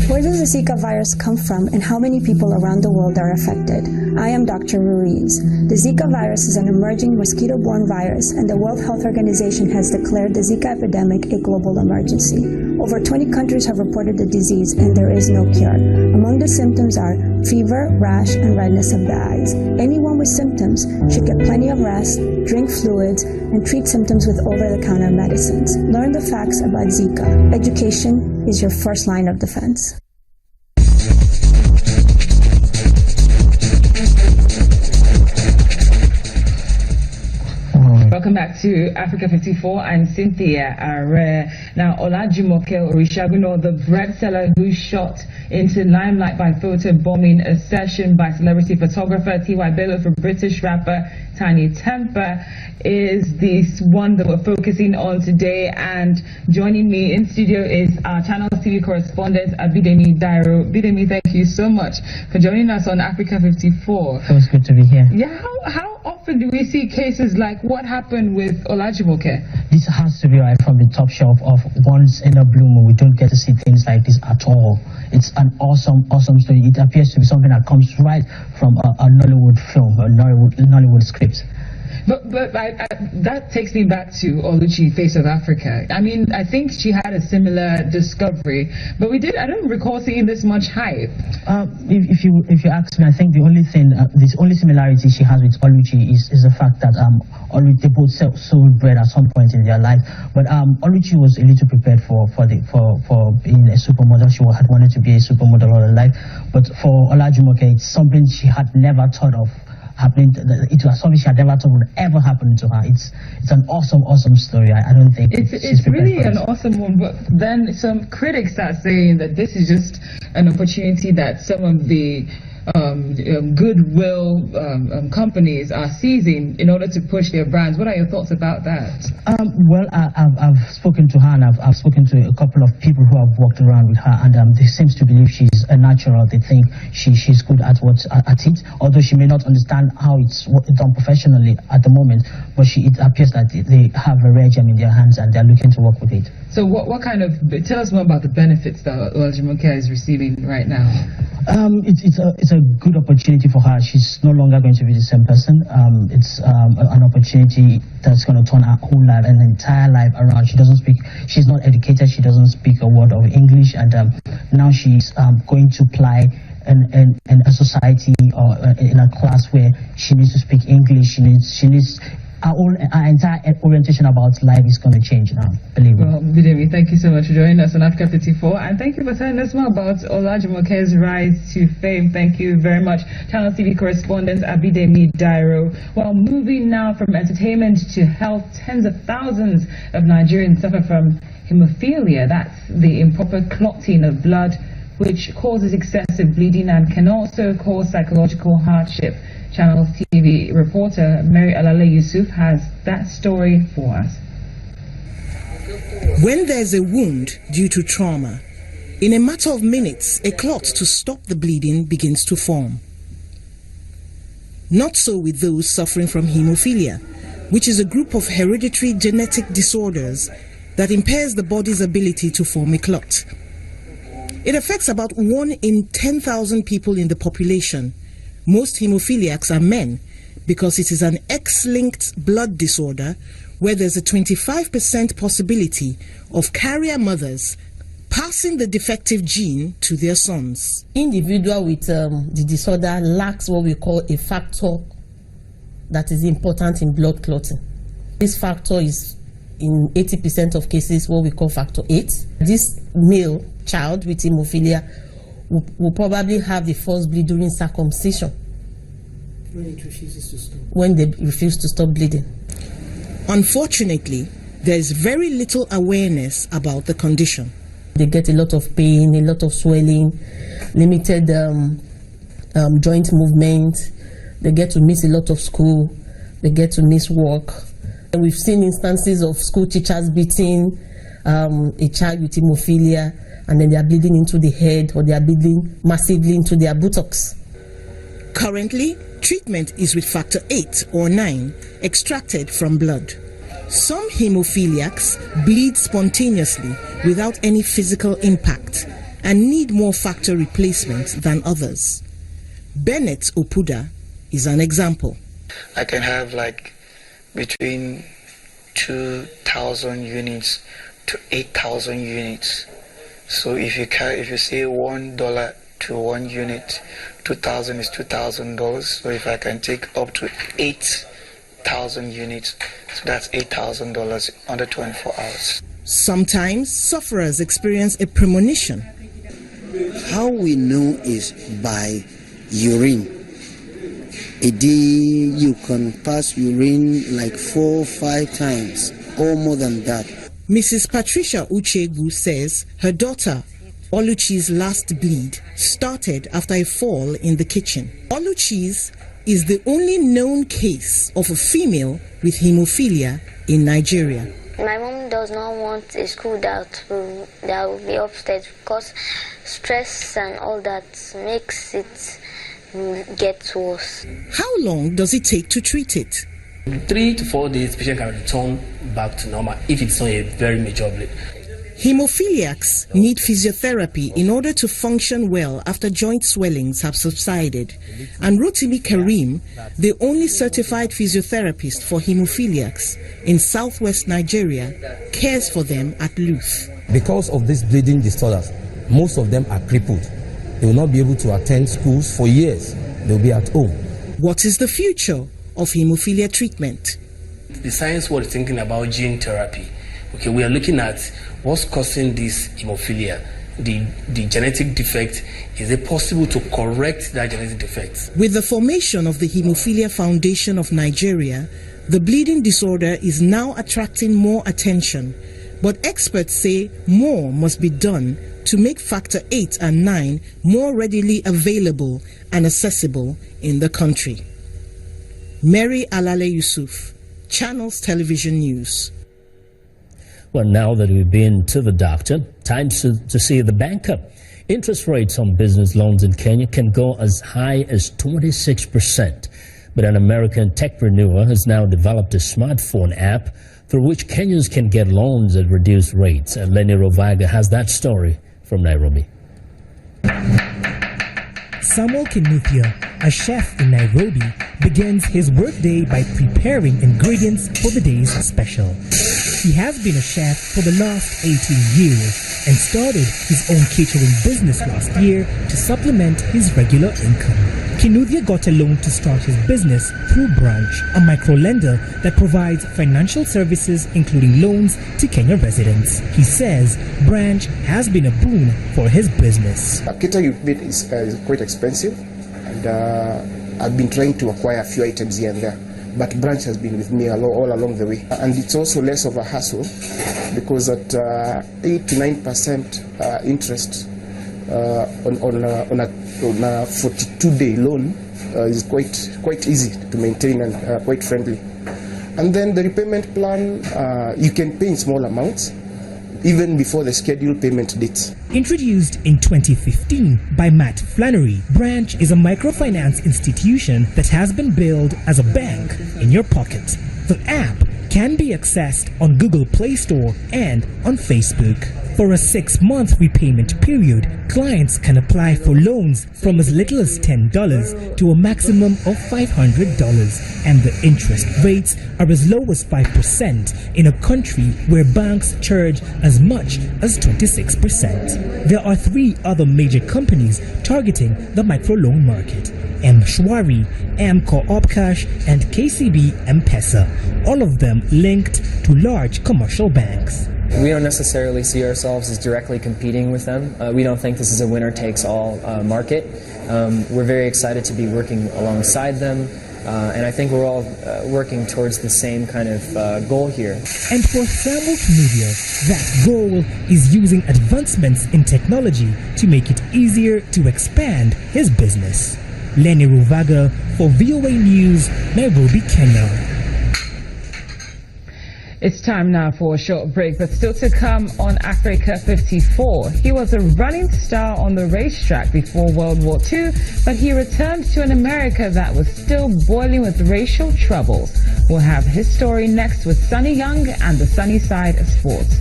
Where does the Zika virus come from and how many people around the world are affected? I am Dr. Ruiz. The Zika virus is an emerging mosquito-borne virus, and the World Health Organization has declared the Zika epidemic a global emergency. Over 20 countries have reported the disease, and there is no cure. Among the symptoms are fever, rash, and redness of the eyes. Anyone with symptoms should get plenty of rest, drink fluids, and treat symptoms with over-the-counter medicines. Learn the facts about Zika. Education is your first line of defense. Welcome back to Africa 54. I'm Cynthia Are. Now, Olajumoke Orishaguno, the bread seller who shot into limelight by photo-bombing a session by celebrity photographer T.Y. Bello for British rapper Tiny Temper, is this one that we're focusing on today. And joining me in studio is our Channels TV correspondent, Abidemi Dairo. Abidemi, thank you so much for joining us on Africa 54. It was good to be here. Yeah, how often do we see cases like what happened with Olajumoke? This has to be right from the top shelf of once in a blue moon. We don't get to see things like this at all. It's an awesome story. It appears to be something that comes right from a Nollywood film, a Nollywood script. But that takes me back to Oluchi, Face of Africa. I mean, I think she had a similar discovery, but I don't recall seeing this much hype. If you ask me, I think the only similarity she has with Oluchi is the fact that they both sold bread at some point in their life. But Oluchi was a little prepared for being a supermodel. She had wanted to be a supermodel all her life. But for Olajumoke, it's something she had never thought of happening. It was something she had never thought would ever happen to her. It's an awesome story. I don't think it's really an awesome one. But then some critics are saying that this is just an opportunity that some of the goodwill companies are seizing in order to push their brands. What are your thoughts about that? Well, I've spoken to her, and I've spoken to a couple of people who have walked around with her, and they seem to believe she's a natural. They think she's good at it, although she may not understand how it's done professionally at the moment. But it appears that they have a rare gem in their hands, and they're looking to work with it. So what kind of, tell us more about the benefits that Olajumoke is receiving right now. It's a good opportunity for her. She's no longer going to be the same person. It's an opportunity that's going to turn her whole life, an entire life around. She's not educated. She doesn't speak a word of English, and now she's going to apply in a society or in a class where she needs to speak English. She needs. Our entire orientation about life is going to change now, believe me. Well, Bidemi, thank you so much for joining us on Africa 54, and thank you for telling us more about Olajumoke's rise to fame. Thank you very much. Channel TV correspondent Abidemi Dairo. Well, moving now from entertainment to health, tens of thousands of Nigerians suffer from hemophilia. That's the improper clotting of blood, which causes excessive bleeding and can also cause psychological hardship. Channel TV reporter Mary Alale Yusuf has that story for us. When there's a wound due to trauma, in a matter of minutes, a clot to stop the bleeding begins to form. Not so with those suffering from hemophilia, which is a group of hereditary genetic disorders that impairs the body's ability to form a clot. It affects about 1 in 10,000 people in the population. Most hemophiliacs are men because it is an X-linked blood disorder where there's a 25% possibility of carrier mothers passing the defective gene to their sons. Individual with the disorder lacks what we call a factor that is important in blood clotting. This factor is in 80% of cases what we call factor 8. This male child with hemophilia will probably have the first bleed during circumcision. When it refuses to stop. When they refuse to stop bleeding. Unfortunately, there is very little awareness about the condition. They get a lot of pain, a lot of swelling, limited joint movement. They get to miss a lot of school. They get to miss work. And we've seen instances of school teachers beating a child with hemophilia, and then they are bleeding into the head, or they are bleeding massively into their buttocks. Currently, treatment is with factor 8 or 9 extracted from blood. Some hemophiliacs bleed spontaneously without any physical impact. and need more factor replacement than others. Bennett Opuda is an example. I can have like between 2,000 units to 8,000 units. So if you say $1 to 1 unit, 2,000 is $2,000. So if I can take up to 8,000 units, so that's $8,000 under 24 hours. Sometimes sufferers experience a premonition. How we know is by urine. A day you can pass urine like 4 or 5 times or more than that. Mrs. Patricia Uchegbu says her daughter Oluchi's last bleed started after a fall in the kitchen. Oluchi's is the only known case of a female with hemophilia in Nigeria. My mom does not want a school that will be upstairs because stress and all that makes it get worse. How long does it take to treat it? 3 to 4 days, the patient can return back to normal if it's not a very major bleed. Hemophiliacs need physiotherapy in order to function well after joint swellings have subsided. And Rotimi Karim, the only certified physiotherapist for hemophiliacs in southwest Nigeria, cares for them at Luth. Because of these bleeding disorders, most of them are crippled. They will not be able to attend schools for years. They will be at home. What is the future of hemophilia treatment? The science world is thinking about gene therapy. Okay, we are looking at what's causing this hemophilia, the genetic defect. Is it possible to correct that genetic defect? With the formation of the Hemophilia Foundation of Nigeria, the bleeding disorder is now attracting more attention. But experts say more must be done to make factor 8 and 9 more readily available and accessible in the country. Mary Alale Yusuf, Channels Television News. Well, now that we've been to the doctor, time to see the banker. Interest rates on business loans in Kenya can go as high as 26%. But an American techpreneur has now developed a smartphone app through which Kenyans can get loans at reduced rates. And Lenny Rovaga has that story from Nairobi. Samuel Kinuthia, a chef in Nairobi, begins his workday by preparing ingredients for the day's special. He has been a chef for the last 18 years and started his own catering business last year to supplement his regular income. Kinuthia got a loan to start his business through Branch, a micro-lender that provides financial services including loans to Kenya residents. He says Branch has been a boon for his business. Catering is quite expensive, and I've been trying to acquire a few items here and there. But Branch has been with me all along the way. And it's also less of a hassle because at 8 to 9% interest on a 42-day loan is quite easy to maintain and quite friendly. And then the repayment plan, you can pay in small amounts even before the scheduled payment dates. Introduced in 2015 by Matt Flannery, Branch is a microfinance institution that has been billed as a bank in your pocket. The app can be accessed on Google Play Store and on Facebook. For a 6-month repayment period, clients can apply for loans from as little as $10 to a maximum of $500, and the interest rates are as low as 5% in a country where banks charge as much as 26%. There are 3 other major companies targeting the microloan market: M-Shwari, M-Co-op Cash, and KCB M-Pesa, all of them linked to large commercial banks. We don't necessarily see ourselves as directly competing with them. We don't think this is a winner-takes-all market. We're very excited to be working alongside them, and I think we're all working towards the same kind of goal here. And for Samuel Kinuthia, that goal is using advancements in technology to make it easier to expand his business. Lenny Ruvaga for VOA News, Nairobi, Kenya. It's time now for a short break, but still to come on Africa 54. He was a running star on the racetrack before World War II, but he returned to an America that was still boiling with racial troubles. We'll have his story next with Sunny Young and the sunny side of sports.